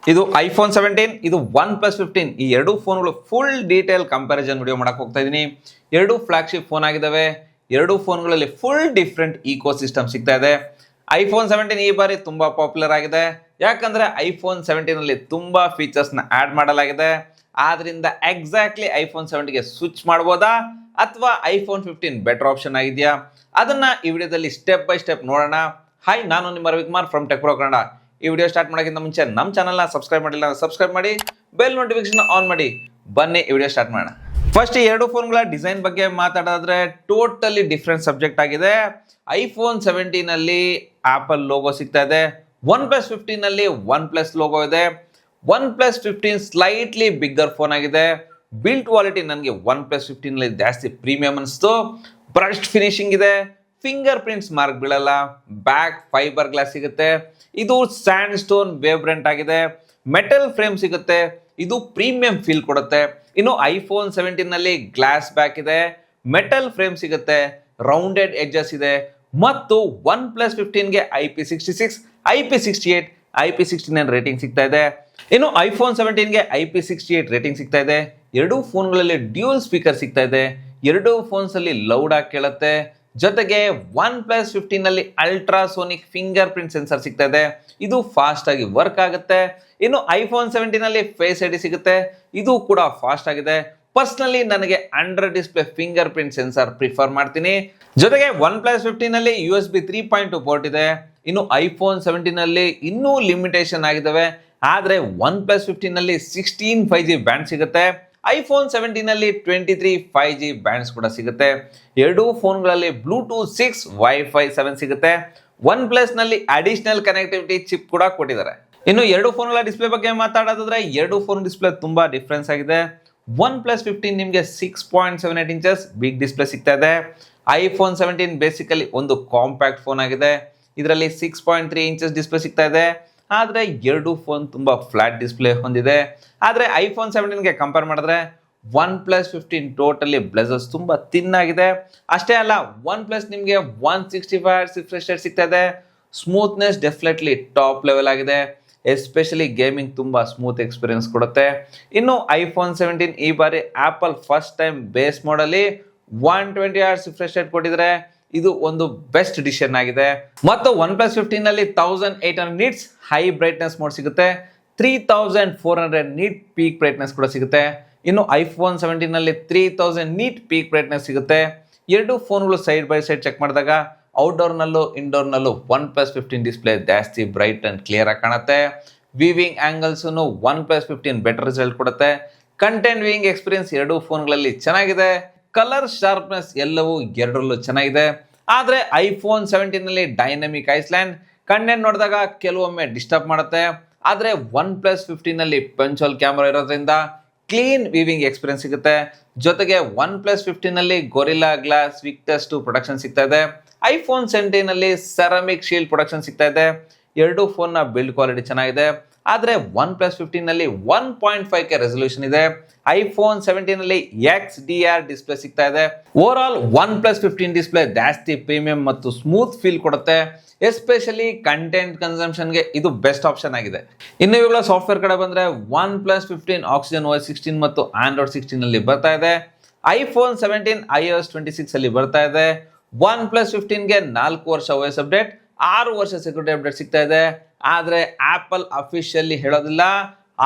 ಇದು ಐಫೋನ್ 17, ಇದು one plus 15. ಈ ಎರಡು ಫೋನ್ಗಳು ಫುಲ್ ಡೀಟೇಲ್ ಕಂಪ್ಯಾರಿಸನ್ ವಿಡಿಯೋ ಮಾಡಕ್ ಹೋಗ್ತಾ ಇದೀನಿ. ಎರಡು ಫ್ಲಾಗ್ಶಿಪ್ ಫೋನ್ ಆಗಿದಾವೆ. ಎರಡು ಫೋನ್ಗಳಲ್ಲಿ ಫುಲ್ ಡಿಫ್ರೆಂಟ್ ಈಕೋ ಸಿಸ್ಟಮ್ ಸಿಗ್ತಾ ಇದೆ. ಐಫೋನ್ 17 ಈ ಬಾರಿ ತುಂಬಾ ಪಾಪ್ಯುಲರ್ ಆಗಿದೆ. ಯಾಕಂದ್ರೆ ಐಫೋನ್ 17 ಅಲ್ಲಿ ತುಂಬಾ ಫೀಚರ್ಸ್ ನ ಆಡ್ ಮಾಡಲಾಗಿದೆ. ಆದ್ರಿಂದ ಎಕ್ಸಾಕ್ಟ್ಲಿ ಐಫೋನ್ 70 ಗೆ ಸ್ವಿಚ್ ಮಾಡಬಹುದಾ ಅಥವಾ ಐಫೋನ್ 15 ಬೆಟರ್ ಆಪ್ಷನ್ ಆಗಿದೆಯಾ, ಅದನ್ನ ಈ ವಿಡಿಯೋದಲ್ಲಿ ಸ್ಟೆಪ್ ಬೈ ಸ್ಟೆಪ್ ನೋಡೋಣ. ಹಾಯ್, ನಾನು ನಿಮ್ಮ Ravikumar from tech pro Kannada. ಈ ವಿಡಿಯೋ ಸ್ಟಾರ್ಟ್ ಮಾಡೋಕ್ಕಿಂತ ಮುಂಚೆ ನಮ್ಮ ಚಾನಲ್ನ ಸಬ್ಸ್ಕ್ರೈಬ್ ಮಾಡಿಲ್ಲ ಸಬ್ಸ್ಕ್ರೈಬ್ ಮಾಡಿ, ಬೆಲ್ ನೋಟಿಫಿಕೇಶನ್ ಆನ್ ಮಾಡಿ. ಬನ್ನಿ ಈ ವಿಡಿಯೋ ಸ್ಟಾರ್ಟ್ ಮಾಡೋಣ. ಫಸ್ಟ್ ಈ ಎರಡು ಫೋನ್ಗಳ ಡಿಸೈನ್ ಬಗ್ಗೆ ಮಾತಾಡೋದಾದ್ರೆ ಟೋಟಲಿ ಡಿಫ್ರೆಂಟ್ ಸಬ್ಜೆಕ್ಟ್ ಆಗಿದೆ. ಐಫೋನ್ 17 ಅಲ್ಲಿ ಆಪಲ್ ಲೋಗೋ ಸಿಗ್ತಾ ಇದೆ. ಒನ್ ಪ್ಲಸ್ 15 ಅಲ್ಲಿ ಒನ್ ಪ್ಲಸ್ ಲೋಗೋ ಇದೆ. OnePlus 15 slightly bigger phone ಆಗಿದೆ. ಬಿಲ್ಡ್ ಕ್ವಾಲಿಟಿ ನನಗೆ ಒನ್ ಪ್ಲಸ್ 15 ಅಲ್ಲಿ ಜಾಸ್ತಿ ಪ್ರೀಮಿಯಂ ಅನಿಸ್ತು. ಬ್ರಷ್ಡ್ ಫಿನಿಶಿಂಗ್ ಇದೆ, ಫಿಂಗರ್ ಪ್ರಿಂಟ್ಸ್ ಮಾರ್ಕ್ ಬೀಳಲ್ಲ, ಬ್ಯಾಕ್ ಫೈಬರ್ ಗ್ಲಾಸ್ ಸಿಗುತ್ತೆ. ಇದು ಸ್ಯಾಂಡ್ ಸ್ಟೋನ್ ವೇವ್ರೆಂಟ್ ಆಗಿದೆ. ಮೆಟಲ್ ಫ್ರೇಮ್ ಸಿಗುತ್ತೆ, ಇದು ಪ್ರೀಮಿಯಂ ಫೀಲ್ ಕೊಡುತ್ತೆ. ಇನ್ನು ಐಫೋನ್ 17 ನಲ್ಲಿ ಗ್ಲಾಸ್ ಬ್ಯಾಕ್ ಇದೆ, ಮೆಟಲ್ ಫ್ರೇಮ್ ಸಿಗುತ್ತೆ, ರೌಂಡೆಡ್ ಎಡ್ಜಸ್ ಇದೆ. ಮತ್ತು one plus 15ಗೆ IP66, IP68, IP69 rating ಸಿಗ್ತಾ ಇದೆ. ಇನ್ನು ಐಫೋನ್ 17ಗೆ IP68 ರೇಟಿಂಗ್ ಸಿಗ್ತಾ ಇದೆ. ಎರಡು ಫೋನ್ಗಳಲ್ಲಿ ಡ್ಯೂಯಲ್ ಸ್ಪೀಕರ್ ಸಿಗ್ತಾ ಇದೆ. ಎರಡು ಫೋನ್ಸ್ ಅಲ್ಲಿ ಲೌಡ್ ಆಗಿ ಕೇಳುತ್ತೆ. ಜೊತೆಗೆ ಒನ್ ಪ್ಲಸ್ 15 ನಲ್ಲಿ ಅಲ್ಟ್ರಾಸೋನಿಕ್ ಫಿಂಗರ್ ಪ್ರಿಂಟ್ ಸೆನ್ಸರ್ ಸಿಗ್ತಾ ಇದೆ. ಇದು ಫಾಸ್ಟ್ ಆಗಿ ವರ್ಕ್ ಆಗುತ್ತೆ. ಇನ್ನು ಐಫೋನ್ 17 ನಲ್ಲಿ ಫೇಸ್ ಐಡಿ ಸಿಗುತ್ತೆ, ಇದು ಕೂಡ ಫಾಸ್ಟ್ ಆಗಿದೆ. ಪರ್ಸನಲಿ ನನಗೆ under display finger print sensor prefer ಮಾಡ್ತೀನಿ. ಜೊತೆಗೆ ಒನ್ ಪ್ಲಸ್ 15 ನಲ್ಲಿ USB 3.2 ಪೋರ್ಟ್ ಇದೆ. ಇನ್ನು ಐಫೋನ್ 17 ನಲ್ಲಿ ಇನ್ನೂ ಲಿಮಿಟೇಷನ್ ಆಗಿದ್ದಾವೆ. ಆದ್ರೆ ಒನ್ ಪ್ಲಸ್ 15 ನಲ್ಲಿ 16 5G ಬ್ಯಾಂಡ್ ಸಿಗುತ್ತೆ. ಐಫೋನ್ 17 ನಲ್ಲಿ 23 5G ಬ್ಯಾಂಡ್ಸ್ ಕೂಡ ಸಿಗುತ್ತೆ. ಎರಡು ಫೋನ್ಗಳಲ್ಲಿ ಬ್ಲೂಟೂತ್ 6 ವೈಫೈ 7 ಸಿಗುತ್ತೆ. ಒನ್ ಪ್ಲಸ್ ನಲ್ಲಿ ಅಡಿಷನಲ್ ಕನೆಕ್ಟಿವಿಟಿ ಚಿಪ್ ಕೂಡ ಕೊಟ್ಟಿದ್ದಾರೆ. ಇನ್ನು ಎರಡು ಫೋನ್ಗಳ ಡಿಸ್ಪ್ಲೇ ಬಗ್ಗೆ ಮಾತಾಡೋದಾದ್ರೆ ಎರಡು ಫೋನ್ ಡಿಸ್ಪ್ಲೇ ತುಂಬಾ ಡಿಫ್ರೆನ್ಸ್ ಆಗಿದೆ. ಒನ್ ಪ್ಲಸ್ 15 ನಿಮಗೆ 6.78 ಇಂಚಸ್ ಬಿಗ್ ಡಿಸ್ಪ್ಲೇ ಸಿಗ್ತಾ ಇದೆ. ಐಫೋನ್ 17 ಬೇಸಿಕಲಿ ಒಂದು ಕಾಂಪ್ಯಾಕ್ಟ್ ಫೋನ್ ಆಗಿದೆ. ಇದರಲ್ಲಿ 6.3 ಇಂಚಸ್ ಡಿಸ್ಪ್ಲೇ ಸಿಗ್ತಾ ಇದೆ. ಆದರೆ ಎರಡು ಫೋನ್ ತುಂಬಾ ಫ್ಲಾಟ್ ಡಿಸ್ಪ್ಲೇ ಹೊಂದಿದೆ. ಆದರೆ ಐಫೋನ್ 17ಗೆ ಕಂಪೇರ್ ಮಾಡಿದ್ರೆ ಒನ್ ಪ್ಲಸ್ 15 ಟೋಟಲಿ ಬ್ಲೆಸಸ್ ತುಂಬಾ ತಿನ್ ಆಗಿದೆ. ಅಷ್ಟೇ ಅಲ್ಲ, ಒನ್ ಪ್ಲಸ್ ನಿಮಗೆ 165 Hz ರಿಫ್ರೆಶ್ ರೇಟ್ ಸಿಗ್ತಾ ಇದೆ. ಸ್ಮೂತ್ನೆಸ್ ಡೆಫಿನೆಟ್ಲಿ ಟಾಪ್ ಲೆವೆಲ್ ಆಗಿದೆ. ಎಸ್ಪೆಷಲಿ ಗೇಮಿಂಗ್ ತುಂಬಾ ಸ್ಮೂತ್ ಎಕ್ಸ್ಪೀರಿಯನ್ಸ್ ಕೊಡುತ್ತೆ. ಇನ್ನು ಐಫೋನ್ 17 ಈ ಬಾರಿ ಆಪಲ್ ಫಸ್ಟ್ ಟೈಮ್ ಬೇಸ್ ಮಾಡಲಿ 120 Hz ರಿಫ್ರೆಶ್ ರೇಟ್ ಕೊಟ್ಟಿದ್ರೆ ಇದು ಒಂದು ಬೆಸ್ಟ್ ಡಿಸಿಷನ್ ಆಗಿದೆ. ಮತ್ತು ಒನ್ ಪ್ಲಸ್ 15 ನಲ್ಲಿ 1800 ನಿಟ್ಸ್ ಹೈ ಬ್ರೈಟ್ನೆಸ್ ಮೋಡ್ ಸಿಗುತ್ತೆ. 3400 ನೀಟ್ ಪೀಕ್ ಬ್ರೈಟ್ನೆಸ್ ಕೂಡ ಸಿಗುತ್ತೆ. ಇನ್ನು ಐಫೋನ್ 17 ನಲ್ಲಿ 3000 ನೀಟ್ ಪೀಕ್ ಬ್ರೈಟ್ನೆಸ್ ಸಿಗುತ್ತೆ. ಎರಡು ಫೋನ್ಗಳು ಸೈಡ್ ಬೈ ಸೈಡ್ ಚೆಕ್ ಮಾಡಿದಾಗ ಔಟ್ಡೋರ್ ನಲ್ಲೂ ಇಂಡೋರ್ ನಲ್ಲೂ ಒನ್ ಪ್ಲಸ್ 15 ಡಿಸ್ಪ್ಲೇ ಜಾಸ್ತಿ ಬ್ರೈಟ್ ಅಂಡ್ ಕ್ಲಿಯರ್ ಆಗಿ ಕಾಣುತ್ತೆ. Viewing angles one plus 15 better result ಕೊಡುತ್ತೆ. ಕಂಟೆಂಟ್ ವಿವಿಂಗ್ ಎಕ್ಸ್ಪೀರಿಯನ್ಸ್ ಎರಡು ಫೋನ್ಗಳಲ್ಲಿ ಚೆನ್ನಾಗಿದೆ. ಕಲರ್ ಶಾರ್ಪ್ನೆಸ್ ಎಲ್ಲವೂ ಎರಡರಲ್ಲೂ ಚೆನ್ನಾಗಿದೆ. ಆದರೆ ಐಫೋನ್ 17 ನಲ್ಲಿ ಡೈನಮಿಕ್ ಐಸ್ಲ್ಯಾಂಡ್ ಕಂಟೆಂಟ್ ನೋಡಿದಾಗ ಕೆಲವೊಮ್ಮೆ ಡಿಸ್ಟರ್ಬ್ ಮಾಡುತ್ತೆ. ಆದರೆ ಒನ್ ಪ್ಲಸ್ 15 ನಲ್ಲಿ ಪಂಚೋಲ್ ಕ್ಯಾಮ್ರಾ ಇರೋದ್ರಿಂದ ಕ್ಲೀನ್ ವಿವಿಂಗ್ ಎಕ್ಸ್ಪೀರಿಯನ್ಸ್ ಸಿಗುತ್ತೆ. ಜೊತೆಗೆ ಒನ್ ಪ್ಲಸ್ 15 ನಲ್ಲಿ ಗೊರಿಲ್ಲಾ ಗ್ಲಾಸ್ ವಿಕ್ಟಸ್ 2 ಪ್ರೊಡಕ್ಷನ್ ಸಿಗ್ತಾ ಇದೆ. ಐಫೋನ್ 17 ನಲ್ಲಿ ಸೆರಾಮಿಕ್ ಶೀಲ್ಡ್ ಪ್ರೊಡಕ್ಷನ್ ಸಿಗ್ತಾ ಇದೆ. ಎರಡು ಫೋನ್ ನ ಬಿಲ್ಡ್ ಕ್ವಾಲಿಟಿ ಚೆನ್ನಾಗಿದೆ. ಆದರೆ ಒನ್ ಪ್ಲಸ್ 15 ನಲ್ಲಿ 1.5K ರೆಸಲ್ಯೂಷನ್ ಇದೆ. ಐಫೋನ್ 17 ನಲ್ಲಿ XDR ಡಿಸ್ಪ್ಲೇ ಸಿಗ್ತಾ ಇದೆ. Over all one plus 15 display ಜಾಸ್ತಿ ಪ್ರೀಮಿಯಂ ಮತ್ತು ಸ್ಮೂತ್ ಫೀಲ್ ಕೊಡುತ್ತೆ. ಎಸ್ಪೆಷಲಿ ಕಂಟೆಂಟ್ ಕನ್ಸಂಪ್ಷನ್ಗೆ ಇದು ಬೆಸ್ಟ್ ಆಪ್ಷನ್ ಆಗಿದೆ. ಇನ್ನು ಇವುಗಳ ಸಾಫ್ಟ್ವೇರ್ ಕಡೆ ಬಂದ್ರೆ ಒನ್ ಪ್ಲಸ್ 15 ಆಕ್ಸಿಜನ್ OS 16 ಮತ್ತು ಆಂಡ್ರಾಯ್ಡ್ 16 ಅಲ್ಲಿ ಬರ್ತಾ ಇದೆ. ಐಫೋನ್ 17 iOS 26 ಅಲ್ಲಿ ಬರ್ತಾ ಇದೆ. ಒನ್ ಪ್ಲಸ್ 15ಗೆ 4 ವರ್ಷ OS ಅಪ್ಡೇಟ್, 6 ವರ್ಷ ಸೆಕ್ಯೂರಿಟಿ ಅಪ್ಡೇಟ್ ಸಿಗ್ತಾ ಇದೆ. ಆದರೆ ಆಪಲ್ ಅಫಿಷಿಯಲಿ ಹೇಳೋದಿಲ್ಲ.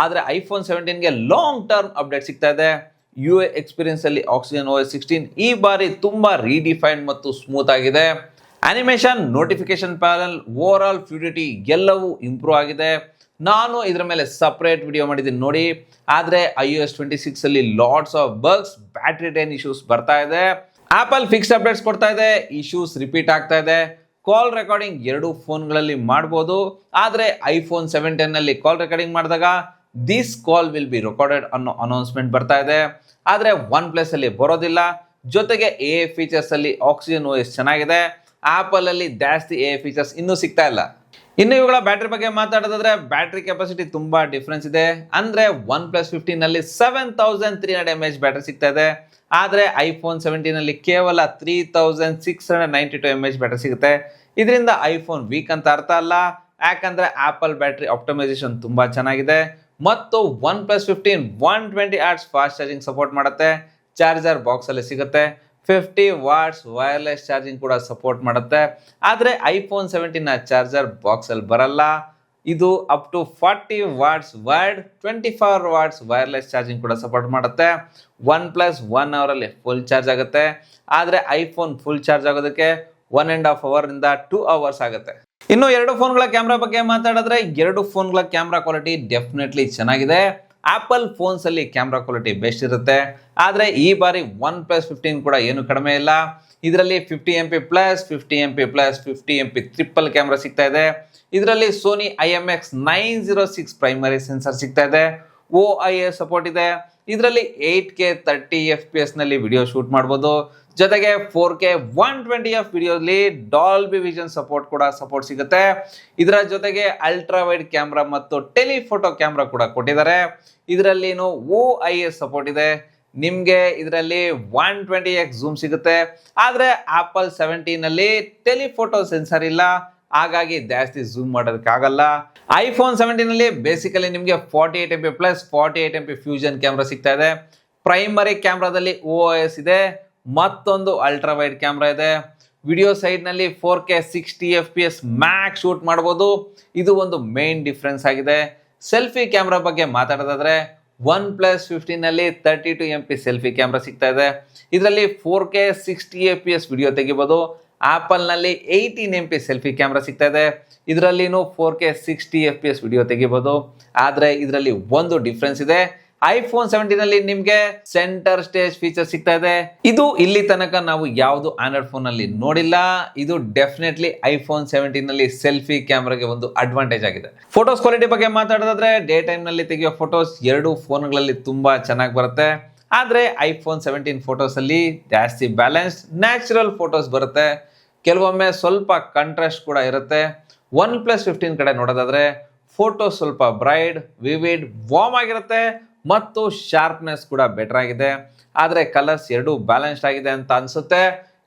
ಆದರೆ ಐಫೋನ್ 17ಗೆ ಲಾಂಗ್ ಟರ್ಮ್ ಅಪ್ಡೇಟ್ ಸಿಗ್ತಾ ಇದೆ. UI ಎಕ್ಸ್ಪೀರಿಯನ್ಸ್ ಅಲ್ಲಿ ಆಕ್ಸಿಜನ್ OS 16 ಈ ಬಾರಿ ತುಂಬಾ ರೀಡಿಫೈನ್ಡ್ ಮತ್ತು ಸ್ಮೂತ್ ಆಗಿದೆ. Animation, notification panel, overall fluidity ಎಲ್ಲವೂ ಇಂಪ್ರೂವ್ ಆಗಿದೆ. ನಾನು ಇದರ ಮೇಲೆ ಸಪ್ರೇಟ್ ವಿಡಿಯೋ ಮಾಡಿದ್ದೀನಿ ನೋಡಿ. ಆದರೆ iOS 26 ಅಲ್ಲಿ lots of bugs, battery drain issues ಬರ್ತಾ ಇದೆ. ಆಪಲ್ ಫಿಕ್ಸ್ ಅಪ್ಡೇಟ್ಸ್ ಕೊಡ್ತಾ ಇದೆ, ಇಶ್ಯೂಸ್ ರಿಪೀಟ್ ಆಗ್ತಾ ಇದೆ. ಕಾಲ್ ರೆಕಾರ್ಡಿಂಗ್ ಎರಡು ಫೋನ್ಗಳಲ್ಲಿ ಮಾಡ್ಬೋದು. ಆದರೆ ಐಫೋನ್ 17 ನಲ್ಲಿ ಕಾಲ್ ರೆಕಾರ್ಡಿಂಗ್ ಮಾಡಿದಾಗ this call will be recorded ಅನ್ನೋ ಅನೌನ್ಸ್ಮೆಂಟ್ ಬರ್ತಾ ಇದೆ. ಆದರೆ ಒನ್ ಪ್ಲಸ್ ಅಲ್ಲಿ ಬರೋದಿಲ್ಲ. ಜೊತೆಗೆ AI ಫೀಚರ್ಸ್ ಅಲ್ಲಿ ಆಕ್ಸಿಜನ್ OS ಚೆನ್ನಾಗಿದೆ. ಆಪಲ್ ಅಲ್ಲಿ ಜಾಸ್ತಿ AI ಫೀಚರ್ಸ್ ಇನ್ನೂ ಸಿಗ್ತಾ ಇಲ್ಲ. ಇನ್ನು ಇವುಗಳ ಬ್ಯಾಟ್ರಿ ಬಗ್ಗೆ ಮಾತಾಡೋದಾದ್ರೆ ಬ್ಯಾಟ್ರಿ ಕೆಪಾಸಿಟಿ ತುಂಬಾ ಡಿಫ್ರೆನ್ಸ್ ಇದೆ. ಅಂದ್ರೆ ಒನ್ ಪ್ಲಸ್ 15 ನಲ್ಲಿ 7300 mAh ಬ್ಯಾಟ್ರಿ ಸಿಗ್ತಾ ಇದೆ. ಆದರೆ ಐಫೋನ್ 17 ನಲ್ಲಿ ಕೇವಲ 3692 mAh ಬ್ಯಾಟರಿ ಸಿಗುತ್ತೆ. ಇದರಿಂದ ಐಫೋನ್ ವೀಕ್ ಅಂತ ಅರ್ಥ ಅಲ್ಲ. ಯಾಕಂದ್ರೆ ಆಪಲ್ ಬ್ಯಾಟ್ರಿ ಆಪ್ಟಿಮೈಸೇಷನ್ ತುಂಬಾ ಚೆನ್ನಾಗಿದೆ ಮತ್ತು OnePlus 15 120 Hz fast charging support ಮಾಡುತ್ತೆ. ಚಾರ್ಜರ್ ಬಾಕ್ಸ್ ಅಲ್ಲಿ ಸಿಗುತ್ತೆ. 50 ವಾಟ್ಸ್ ವೈರ್ಲೆಸ್ ಚಾರ್ಜಿಂಗ್ ಕೂಡ ಸಪೋರ್ಟ್ ಮಾಡುತ್ತೆ. ಆದರೆ ಐಫೋನ್ 17 ಚಾರ್ಜರ್ ಬಾಕ್ಸ್ ಅಲ್ಲಿ ಬರಲ್ಲ. ಇದು up to 40 watts wired 24 watts wireless charging ಕೂಡ ಸಪೋರ್ಟ್ ಮಾಡುತ್ತೆ. OnePlus 1 ಅವರಲ್ಲಿ ಫುಲ್ ಚಾರ್ಜ್ ಆಗುತ್ತೆ. ಆದರೆ ಐಫೋನ್ ಫುಲ್ ಚಾರ್ಜ್ ಆಗೋದಕ್ಕೆ 1.5 ಅವರ್ ಇಂದ 2 ಅವರ್ಸ್ ಆಗುತ್ತೆ. ಇನ್ನು ಎರಡು ಫೋನ್ಗಳ ಕ್ಯಾಮ್ರಾ ಬಗ್ಗೆ ಮಾತಾಡಿದ್ರೆ ಎರಡು ಫೋನ್ಗಳ ಕ್ಯಾಮ್ರಾ ಕ್ವಾಲಿಟಿ ಡೆಫಿನೆಟ್ಲಿ ಚೆನ್ನಾಗಿದೆ. ಆಪಲ್ ಫೋನ್ಸ್ ಅಲ್ಲಿ ಕ್ಯಾಮ್ರಾ ಕ್ವಾಲಿಟಿ ಬೆಸ್ಟ್ ಇರುತ್ತೆ. ಆದರೆ ಈ ಬಾರಿ OnePlus 15 ಕೂಡ ಏನು ಕಡಿಮೆ ಇಲ್ಲ. ಇದರಲ್ಲಿ 50MP plus 50MP plus 50MP triple camera ಸಿಗ್ತಾ ಇದೆ. ಇದರಲ್ಲಿ ಸೋನಿ IMX906 ಪ್ರೈಮರಿ ಸೆನ್ಸರ್ ಸಿಗ್ತಾ ಇದೆ. OIS ಸಪೋರ್ಟ್ ಇದೆ. ಇದರಲ್ಲಿ 8K 30fps ನಲ್ಲಿ ವಿಡಿಯೋ ಶೂಟ್ ಮಾಡಬಹುದು. ಜೊತೆಗೆ 4K 120f ವಿಡಿಯೋಲಿ ಡಾಲ್ಬಿ ವಿಷನ್ ಸಪೋರ್ಟ್ ಕೂಡ ಸಪೋರ್ಟ್ ಸಿಗುತ್ತೆ. ಇದರ ಜೊತೆಗೆ ಅಲ್ಟ್ರಾ ವೈಡ್ ಕ್ಯಾಮ್ರಾ ಮತ್ತು ಟೆಲಿಫೋಟೋ ಕ್ಯಾಮ್ರಾ ಕೂಡ ಕೊಟ್ಟಿದ್ದಾರೆ. ಇದರಲ್ಲಿ OIS ಸಪೋರ್ಟ್ ಇದೆ. ನಿಮಗೆ ಇದರಲ್ಲಿ 120x ಝೂಮ್ ಸಿಗುತ್ತೆ. ಆದರೆ ಆಪಲ್ 17 ಅಲ್ಲಿ ಟೆಲಿಫೋಟೋ ಸೆನ್ಸರ್ ಇಲ್ಲ, ಹಾಗಾಗಿ ಜಾಸ್ತಿ ಝೂಮ್ ಮಾಡೋದಕ್ಕಾಗಲ್ಲ. ಐಫೋನ್ 17 ಅಲ್ಲಿ ಬೇಸಿಕಲಿ ನಿಮಗೆ 48MP plus 48MP fusion camera ಸಿಗ್ತಾ ಇದೆ. ಪ್ರೈಮರಿ ಕ್ಯಾಮ್ರಾದಲ್ಲಿ OIS ಇದೆ. ಮತ್ತೊಂದು ಅಲ್ಟ್ರಾ ವೈಡ್ ಕ್ಯಾಮ್ರಾ ಇದೆ. ವಿಡಿಯೋ ಸೈಡ್ ನಲ್ಲಿ 4K 60fps ಮ್ಯಾಕ್ಸ್ ಶೂಟ್ ಮಾಡಬಹುದು. ಇದು ಒಂದು ಮೇನ್ ಡಿಫ್ರೆನ್ಸ್ ಆಗಿದೆ. ಸೆಲ್ಫಿ ಕ್ಯಾಮ್ರಾ ಬಗ್ಗೆ ಮಾತಾಡೋದಾದ್ರೆ OnePlus 15 ಅಲ್ಲಿ 32MP ಸೆಲ್ಫಿ ಕ್ಯಾಮ್ರಾ ಸಿಗ್ತಾ ಇದೆ. ಇದರಲ್ಲಿ 4K 60fps ವಿಡಿಯೋ ತೆಗಿಬಹುದು. ಆಪಲ್ ನಲ್ಲಿ 18MP ಸೆಲ್ಫಿ ಕ್ಯಾಮ್ರಾ ಸಿಗ್ತಾ ಇದೆ. ಇದರಲ್ಲಿನೂ 4K 60fps ವಿಡಿಯೋ ತೆಗಿಬಹುದು. ಆದ್ರೆ ಇದರಲ್ಲಿ ಒಂದು ಡಿಫ್ರೆನ್ಸ್ ಇದೆ. ಐಫೋನ್ 17 ಅಲ್ಲಿ ನಿಮ್ಗೆ ಸೆಂಟರ್ ಸ್ಟೇಜ್ ಫೀಚರ್ ಸಿಗ್ತಾ ಇದೆ. ಇದು ಇಲ್ಲಿ ತನಕ ನಾವು ಯಾವುದು ಆಂಡ್ರಾಯ್ಡ್ ಫೋನ್ ಅಲ್ಲಿ ನೋಡಿಲ್ಲ. ಇದು ಡೆಫಿನೆಟ್ಲಿ ಐಫೋನ್ 17 ನಲ್ಲಿ ಸೆಲ್ಫಿ ಕ್ಯಾಮ್ರಾಗೆ ಒಂದು ಅಡ್ವಾಂಟೇಜ್ ಆಗಿದೆ. ಫೋಟೋಸ್ ಕ್ವಾಲಿಟಿ ಬಗ್ಗೆ ಮಾತಾಡೋದಾದ್ರೆ ಡೇ ಟೈಮ್ ನಲ್ಲಿ ತೆಗೆಯೋ ಫೋಟೋಸ್ ಎರಡು ಫೋನ್ಗಳಲ್ಲಿ ತುಂಬಾ ಚೆನ್ನಾಗಿ ಬರುತ್ತೆ. ಆದ್ರೆ ಐಫೋನ್ 17 ಫೋಟೋಸ್ ಅಲ್ಲಿ ಜಾಸ್ತಿ ಬ್ಯಾಲೆನ್ಸ್ ನ್ಯಾಚುರಲ್ ಫೋಟೋಸ್ ಬರುತ್ತೆ. ಕೆಲವೊಮ್ಮೆ ಸ್ವಲ್ಪ ಕಾಂಟ್ರಾಸ್ಟ್ ಕೂಡ ಇರುತ್ತೆ. OnePlus 15 ಕಡೆ ನೋಡೋದಾದ್ರೆ ಫೋಟೋ ಸ್ವಲ್ಪ ಬ್ರೈಟ್ ವಿವಿಡ್ ವಾರ್ಮ್ ಆಗಿರುತ್ತೆ ಮತ್ತು ಶಾರ್ಪ್ನೆಸ್ ಕೂಡ ಬೆಟರ್ ಆಗಿದೆ. ಆದರೆ ಕಲರ್ಸ್ ಎರಡು ಬ್ಯಾಲೆನ್ಸ್ಡ್ ಆಗಿದೆ ಅಂತ ಅನ್ಸುತ್ತೆ.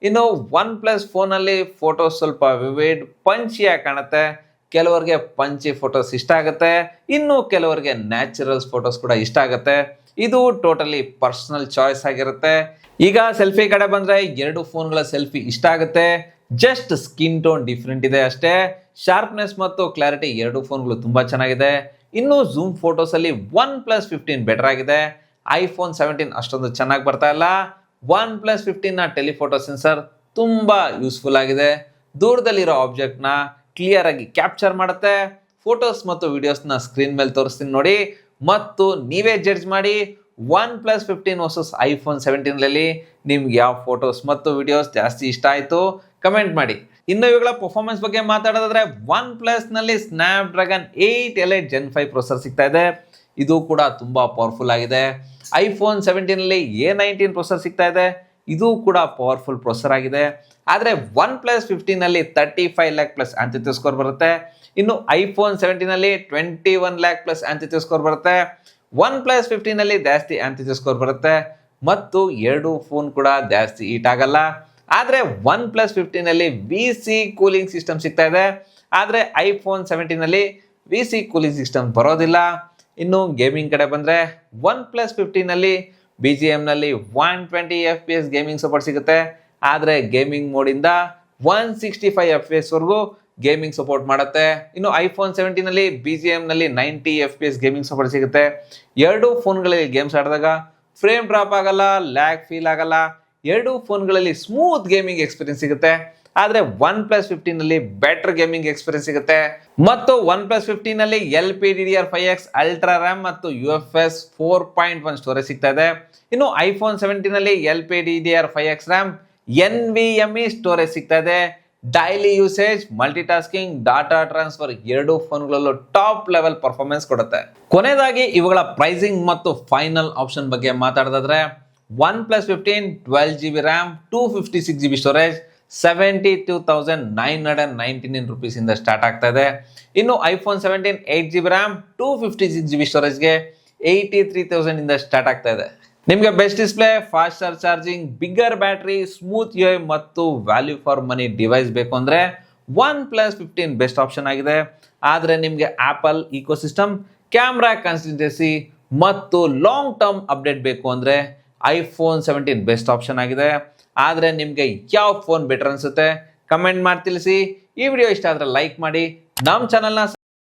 ಇನ್ನು OnePlus ಫೋನ್ ಅಲ್ಲಿ ಫೋಟೋಸ್ ಸ್ವಲ್ಪ ವಿವಿಡ್ ಪಂಚಿಯಾಗಿ ಕಾಣುತ್ತೆ. ಕೆಲವರಿಗೆ ಪಂಚಿ ಫೋಟೋಸ್ ಇಷ್ಟ ಆಗುತ್ತೆ, ಇನ್ನು ಕೆಲವರಿಗೆ ನ್ಯಾಚುರಲ್ಸ್ ಫೋಟೋಸ್ ಕೂಡ ಇಷ್ಟ ಆಗುತ್ತೆ. ಇದು ಟೋಟಲಿ ಪರ್ಸನಲ್ ಚಾಯ್ಸ್ ಆಗಿರುತ್ತೆ. ಈಗ ಸೆಲ್ಫಿ ಕಡೆ ಬಂದ್ರೆ ಎರಡು ಫೋನ್ಗಳ ಸೆಲ್ಫಿ ಇಷ್ಟ ಆಗುತ್ತೆ. ಜಸ್ಟ್ ಸ್ಕಿನ್ ಟೋನ್ ಡಿಫ್ರೆಂಟ್ ಇದೆ ಅಷ್ಟೇ. ಶಾರ್ಪ್ನೆಸ್ ಮತ್ತು ಕ್ಲಾರಿಟಿ ಎರಡು ಫೋನ್ಗಳು ತುಂಬಾ ಚೆನ್ನಾಗಿದೆ. ಇನ್ನು ಝೂಮ್ ಫೋಟೋಸ್ ಅಲ್ಲಿ OnePlus 15 ಬೆಟರ್ ಆಗಿದೆ. ಐಫೋನ್ 17 ಅಷ್ಟೊಂದು ಚೆನ್ನಾಗಿ ಬರ್ತಾ ಇಲ್ಲ. OnePlus 15 ಟೆಲಿಫೋಟೋ ಸೆನ್ಸರ್ ತುಂಬಾ ಯೂಸ್ಫುಲ್ ಆಗಿದೆ. ದೂರದಲ್ಲಿರೋ ಆಬ್ಜೆಕ್ಟ್ ನ ಕ್ಲಿಯರ್ ಆಗಿ ಕ್ಯಾಪ್ಚರ್ ಮಾಡುತ್ತೆ. ಫೋಟೋಸ್ ಮತ್ತು ವಿಡಿಯೋಸ್ನ ಸ್ಕ್ರೀನ್ ಮೇಲೆ ತೋರಿಸ್ತೀನಿ ನೋಡಿ ಮತ್ತು ನೀವೇ ಜಡ್ಜ್ ಮಾಡಿ. OnePlus 15 ವರ್ಸಸ್ ಐಫೋನ್ 17 ಅಲ್ಲಿ ನಿಮ್ಗೆ ಯಾವ ಫೋಟೋಸ್ ಮತ್ತು ವಿಡಿಯೋಸ್ ಜಾಸ್ತಿ ಇಷ್ಟ ಆಯ್ತು ಕಮೆಂಟ್ ಮಾಡಿ. ಇನ್ನು ಇವುಗಳ ಪರ್ಫಾರ್ಮೆನ್ಸ್ ಬಗ್ಗೆ ಮಾತಾಡೋದಾದ್ರೆ OnePlus ನಲ್ಲಿ ಸ್ನ್ಯಾಪ್ಡ್ರ್ಯಾಗನ್ 8 Elite Gen 5 ಪ್ರೊಸೆಸರ್ ಸಿಗ್ತಾ ಇದೆ. ಇದು ಕೂಡ ತುಂಬಾ ಪವರ್ಫುಲ್ ಆಗಿದೆ. ಐಫೋನ್ 17 ಅಲ್ಲಿ A19 ಪ್ರೊಸೆಸರ್ ಸಿಗ್ತಾ ಇದೆ. ಇದು ಕೂಡ ಪವರ್ಫುಲ್ ಪ್ರೊಸೆಸರ್ ಆಗಿದೆ. ಆದರೆ OnePlus 15 ಅಲ್ಲಿ 35 lakh ಪ್ಲಸ್ ಆಂಥಿಥ್ಯೂ ಸ್ಕೋರ್ ಬರುತ್ತೆ. ಇನ್ನು ಐಫೋನ್ 17 ಅಲ್ಲಿ 21 lakh ಪ್ಲಸ್ ಆಂಥಿಥ್ಯೂ ಸ್ಕೋರ್ ಬರುತ್ತೆ. OnePlus 15 ಅಲ್ಲಿ ಜಾಸ್ತಿ ಆಂಥಿಥ್ಯೂ ಸ್ಕೋರ್ ಬರುತ್ತೆ ಮತ್ತು ಎರಡು ಫೋನ್ ಕೂಡ ಜಾಸ್ತಿ ಹೀಟ್ ಆಗಲ್ಲ. ಆದರೆ OnePlus 15 ಅಲ್ಲಿ VC ಕೂಲಿಂಗ್ ಸಿಸ್ಟಮ್ ಸಿಗ್ತಾ ಇದೆ. ಆದರೆ ಐಫೋನ್ 17 ಅಲ್ಲಿ VC ಕೂಲಿಂಗ್ ಸಿಸ್ಟಮ್ ಬರೋದಿಲ್ಲ. ಇನ್ನು ಗೇಮಿಂಗ್ ಕಡೆ ಬಂದರೆ OnePlus 15 ಅಲ್ಲಿ BGM ನಲ್ಲಿ 120fps ಗೇಮಿಂಗ್ ಸಪೋರ್ಟ್ ಸಿಗುತ್ತೆ. ಆದರೆ ಗೇಮಿಂಗ್ ಮೋಡಿಂದ 165 FPS ವರೆಗೂ ಗೇಮಿಂಗ್ ಸಪೋರ್ಟ್ ಮಾಡುತ್ತೆ. ಇನ್ನು ಐಫೋನ್ 17 ಅಲ್ಲಿ BGM ನಲ್ಲಿ 90 FPS ಗೇಮಿಂಗ್ ಸಪೋರ್ಟ್ ಸಿಗುತ್ತೆ. ಎರಡು ಫೋನ್ಗಳಲ್ಲಿ ಗೇಮ್ಸ್ ಆಡಿದಾಗ ಫ್ರೇಮ್ ಡ್ರಾಪ್ ಆಗಲ್ಲ, ಲ್ಯಾಗ್ ಫೀಲ್ ಆಗಲ್ಲ. ಎರಡು ಫೋನ್ಗಳಲ್ಲಿ ಸ್ಮೂತ್ ಗೇಮಿಂಗ್ ಎಕ್ಸ್ಪೀರಿಯನ್ಸ್ ಸಿಗುತ್ತೆ. ಆದರೆ OnePlus 15 ಅಲ್ಲಿ ಬೆಟರ್ ಗೇಮಿಂಗ್ ಎಕ್ಸ್ಪೀರಿಯನ್ಸ್ ಸಿಗುತ್ತೆ. ಮತ್ತು OnePlus 15 ಅಲ್ಲಿ LPDDR5X ಅಲ್ಟ್ರಾ ರ್ಯಾಮ್ ಮತ್ತು UFS 4.1 ಸ್ಟೋರೇಜ್ ಸಿಗ್ತಾ ಇದೆ. ಇನ್ನು ಐಫೋನ್ 17 ಅಲ್ಲಿ LPDDR5X ರ್ಯಾಮ್ NVMe ಸ್ಟೋರೇಜ್ ಸಿಗ್ತಾ ಇದೆ. Daily usage, multitasking, data transfer ಎರಡು ಫೋನ್ಗಳಲ್ಲೂ ಟಾಪ್ ಲೆವೆಲ್ ಪರ್ಫಾರ್ಮೆನ್ಸ್ ಕೊಡುತ್ತೆ. ಕೊನೆಯದಾಗಿ ಇವುಗಳ ಪ್ರೈಸಿಂಗ್ ಮತ್ತು ಫೈನಲ್ ಆಪ್ಷನ್ ಬಗ್ಗೆ ಮಾತಾಡೋದಾದ್ರೆ OnePlus 15 12GB RAM 256GB storage 72,999 rupees ಇಂದ ಸ್ಟಾರ್ಟ್ ಆಗ್ತಾ ಇದೆ. ಇನ್ನು ಐಫೋನ್ 17 8GB ರ್ಯಾಮ್ 256GB ಸ್ಟೋರೇಜ್ಗೆ 83,000 ಇಂದ ಸ್ಟಾರ್ಟ್ ಆಗ್ತಾ ಇದೆ. ನಿಮಗೆ best display, faster charging, bigger battery, smooth UI ಮತ್ತು ವ್ಯಾಲ್ಯೂ ಫಾರ್ ಮನಿ ಡಿವೈಸ್ ಬೇಕು ಅಂದ್ರೆ OnePlus 15 ಬೆಸ್ಟ್ ಆಪ್ಷನ್ ಆಗಿದೆ. ಆದರೆ ನಿಮಗೆ ಆಪಲ್ ಇಕೋಸಿಸ್ಟಮ್, ಕ್ಯಾಮ್ರಾ ಕನ್ಸಿಸ್ಟೆನ್ಸಿ ಮತ್ತು ಲಾಂಗ್ ಟರ್ಮ್ ಅಪ್ಡೇಟ್ ಬೇಕು ಅಂದರೆ iPhone 17 ಬೆಸ್ಟ್ ಆಪ್ಷನ್ ಆಗಿದೆ. ಆದರೆ ನಿಮಗೆ ಯಾವ ಫೋನ್ ಬೆಟರ್ ಅನಿಸುತ್ತೆ ಕಮೆಂಟ್ ಮಾಡಿ ತಿಳಿಸಿ. ಈ ವಿಡಿಯೋ ಇಷ್ಟ ಆದರೆ ಲೈಕ್ ಮಾಡಿ, ನಮ್ಮ ಚಾನಲ್ನ